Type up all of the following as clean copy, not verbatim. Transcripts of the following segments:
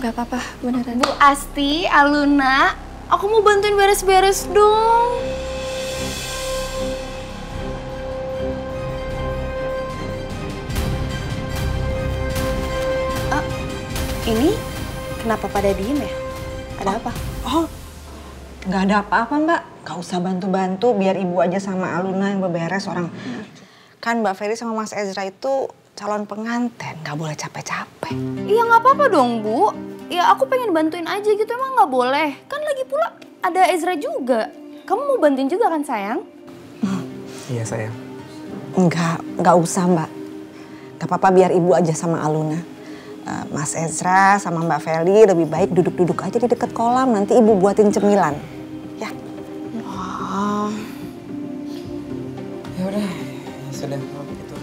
Gak apa-apa, beneran. Bu Asti, Aluna, aku mau bantuin beres-beres dong. Ini kenapa pada diem ya? Ada apa? Oh, nggak ada apa-apa Mbak. Gak usah bantu-bantu, biar ibu aja sama Aluna yang beberes orang. Kan Mbak Feli sama Mas Ezra itu calon pengantin, nggak boleh capek-capek. Iya nggak apa-apa dong Bu. Ya aku pengen bantuin aja gitu, emang nggak boleh. Kan lagi pula ada Ezra juga. Kamu mau bantuin juga kan sayang? Iya sayang. Nggak usah Mbak. Gak apa-apa biar ibu aja sama Aluna. Mas Ezra sama Mbak Feli lebih baik duduk-duduk aja di dekat kolam. Nanti ibu buatin cemilan. Ya. Oh. Ya udah, sudah kalau begitu.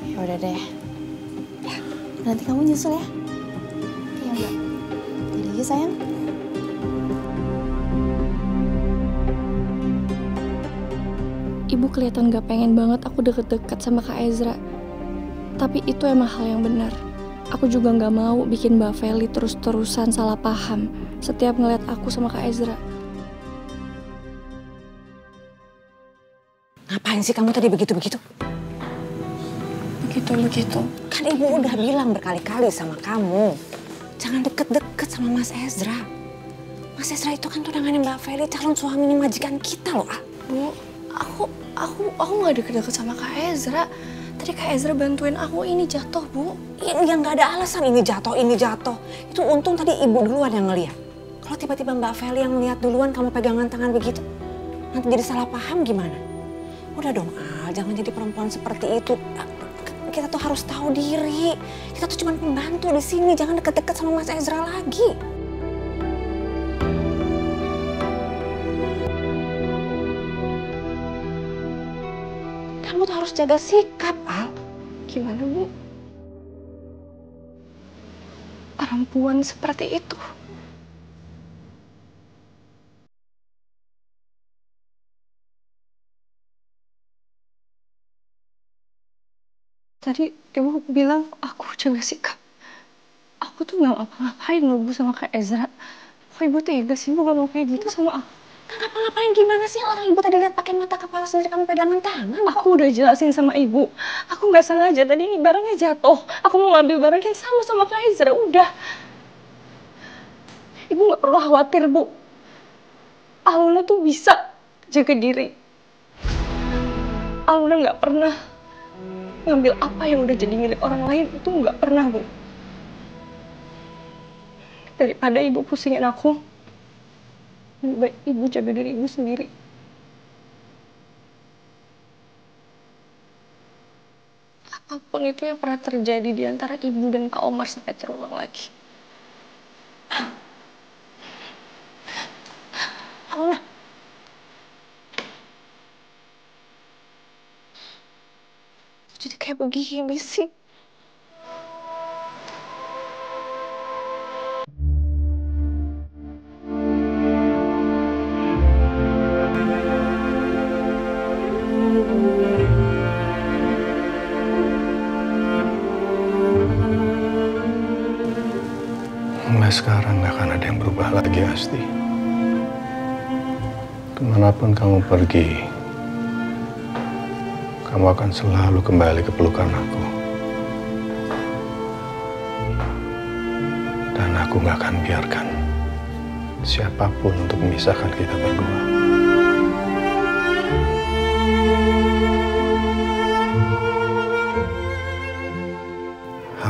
Ya udah deh. Ya, nanti kamu nyusul ya. Iya Mbak. Jadi aja sayang. Ibu kelihatan gak pengen banget aku deket-deket sama Kak Ezra. Tapi itu emang hal yang benar. Aku juga gak mau bikin Mbak Feli terus-terusan salah paham setiap ngeliat aku sama Kak Ezra. Ngapain sih kamu tadi begitu-begitu? Begitu. Kan ibu udah bilang berkali-kali sama kamu. Jangan deket-deket sama Mas Ezra. Mas Ezra itu kan tunangannya Mbak Feli, calon suaminya majikan kita loh. Bu, aku gak deket-deket sama Kak Ezra. Tadi Kak Ezra bantuin aku, ini jatuh Bu. Iya nggak ada alasan ini jatuh. Itu untung tadi ibu duluan yang ngeliat. Kalau tiba-tiba Mbak Feli yang ngeliat duluan kamu pegangan tangan begitu, nanti jadi salah paham gimana? Udah dong jangan jadi perempuan seperti itu. Kita tuh harus tahu diri. Kita tuh cuma pembantu di sini, jangan deket-deket sama Mas Ezra lagi. Kamu tuh harus jaga sikap, Al. Gimana Bu? Perempuan seperti itu. Tadi ibu bilang aku jaga sikap. Aku tuh gak ngapa-ngapain loh Bu sama Kak Ezra. Kok ibu tega sih Bu kalau kayak gitu sama aku? Gak ngapa-ngapain gimana sih? Orang ibu tadi lihat pakai mata kepala sendiri kamu pegangan tangan. Aku udah jelasin sama ibu. Aku nggak sengaja tadi ini barangnya jatuh. Aku mau ngambil barang yang sama Kak Ezra. Udah. Ibu nggak perlu khawatir Bu. Aluna tuh bisa jaga diri. Aluna nggak pernah ngambil apa yang udah jadi milik orang lain, itu nggak pernah Bu. Daripada ibu pusingin aku, lebih baik ibu jaga diri ibu sendiri. Apapun itu yang pernah terjadi di antara ibu dan Kak Omar sampai terulang lagi. Allah. Jadi kayak begini sih. Mulai sekarang gak akan ada yang berubah lagi, Asti. Kemanapun kamu pergi, kamu akan selalu kembali ke pelukan aku. Dan aku gak akan biarkan siapapun untuk memisahkan kita berdua.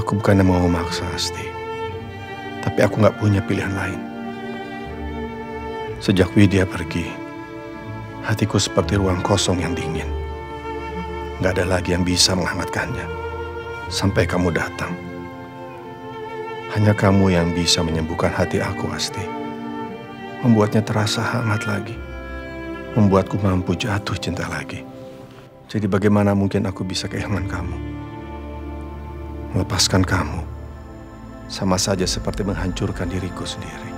Aku bukannya mau memaksa, Asti. Tapi aku gak punya pilihan lain. Sejak Widya pergi, hatiku seperti ruang kosong yang dingin. Gak ada lagi yang bisa menghangatkannya. Sampai kamu datang. Hanya kamu yang bisa menyembuhkan hati aku, Asti. Membuatnya terasa hangat lagi. Membuatku mampu jatuh cinta lagi. Jadi bagaimana mungkin aku bisa kehilangan kamu? Melepaskan kamu sama saja seperti menghancurkan diriku sendiri.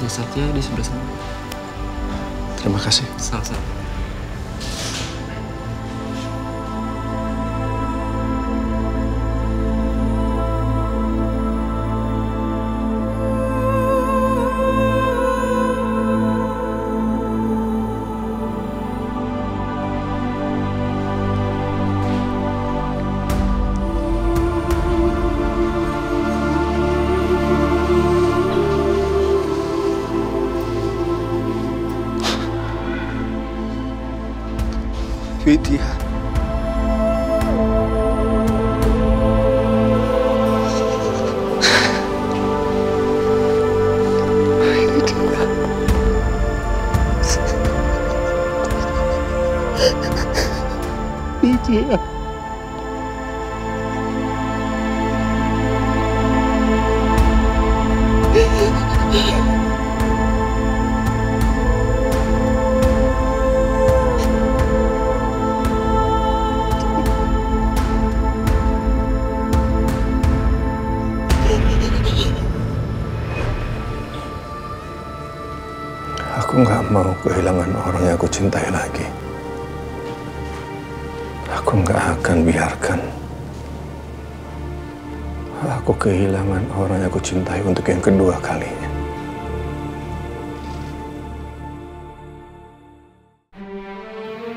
Jasadnya di sebelah sana. Terima kasih. Sama-sama. Aku nggak mau kehilangan orang yang aku cintai lagi. Aku nggak akan biarkan aku kehilangan orang yang aku cintai untuk yang kedua kalinya.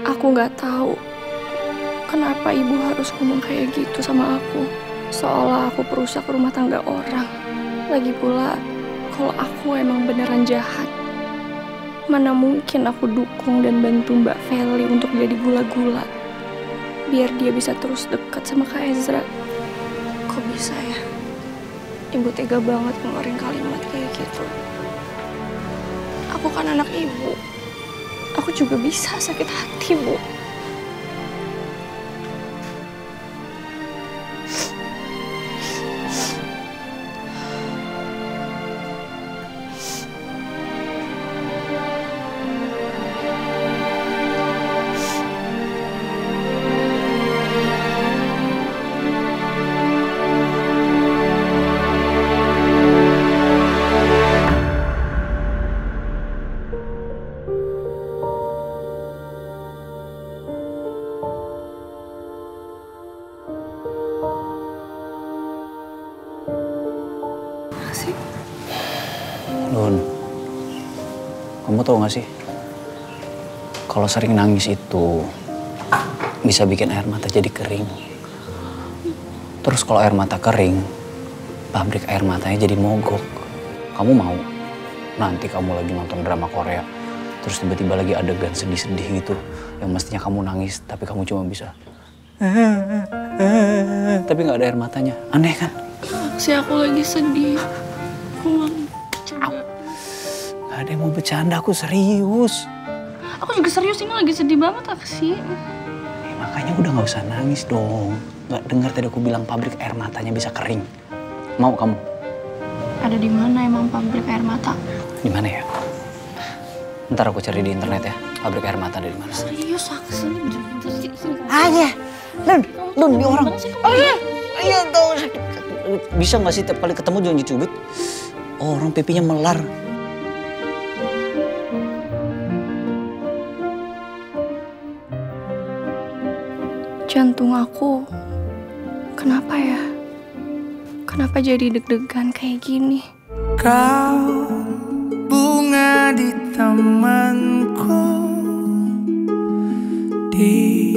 Aku nggak tahu kenapa ibu harus ngomong kayak gitu sama aku. Seolah aku perusak rumah tangga orang. Lagi pula, kalau aku emang beneran jahat, mana mungkin aku dukung dan bantu Mbak Feli untuk jadi gula-gula. Biar dia bisa terus dekat sama Kak Ezra. Kok bisa ya? Ibu tega banget ngeluarin kalimat kayak gitu. Aku kan anak ibu. Aku juga bisa sakit hati, Bu. Lun, kamu tahu gak sih, kalau sering nangis itu bisa bikin air mata jadi kering. Terus kalau air mata kering, pabrik air matanya jadi mogok. Kamu mau nanti kamu lagi nonton drama Korea, terus tiba-tiba lagi adegan sedih-sedih gitu, yang mestinya kamu nangis, tapi kamu cuma bisa tapi nggak ada air matanya. Aneh kan? Si aku lagi sedih. Aku Gak ada yang mau bercanda, aku serius. Aku juga serius, ini lagi sedih banget Aksi. Makanya udah gak usah nangis dong. Gak dengar tadi aku bilang pabrik air matanya bisa kering. Mau kamu? Ada di mana emang pabrik air mata? Di mana ya? Ntar aku cari di internet ya. Pabrik air mata ada di mana? Serius Aksi, ini bener-bener sini. Aja, Lun, di orang. Iya tahu sakit. Bisa nggak sih tiap kali ketemu jangan dicubit? Orang pipinya melar. Jantung aku, kenapa ya? Kenapa jadi deg-degan kayak gini? Kau bunga di tamanku, di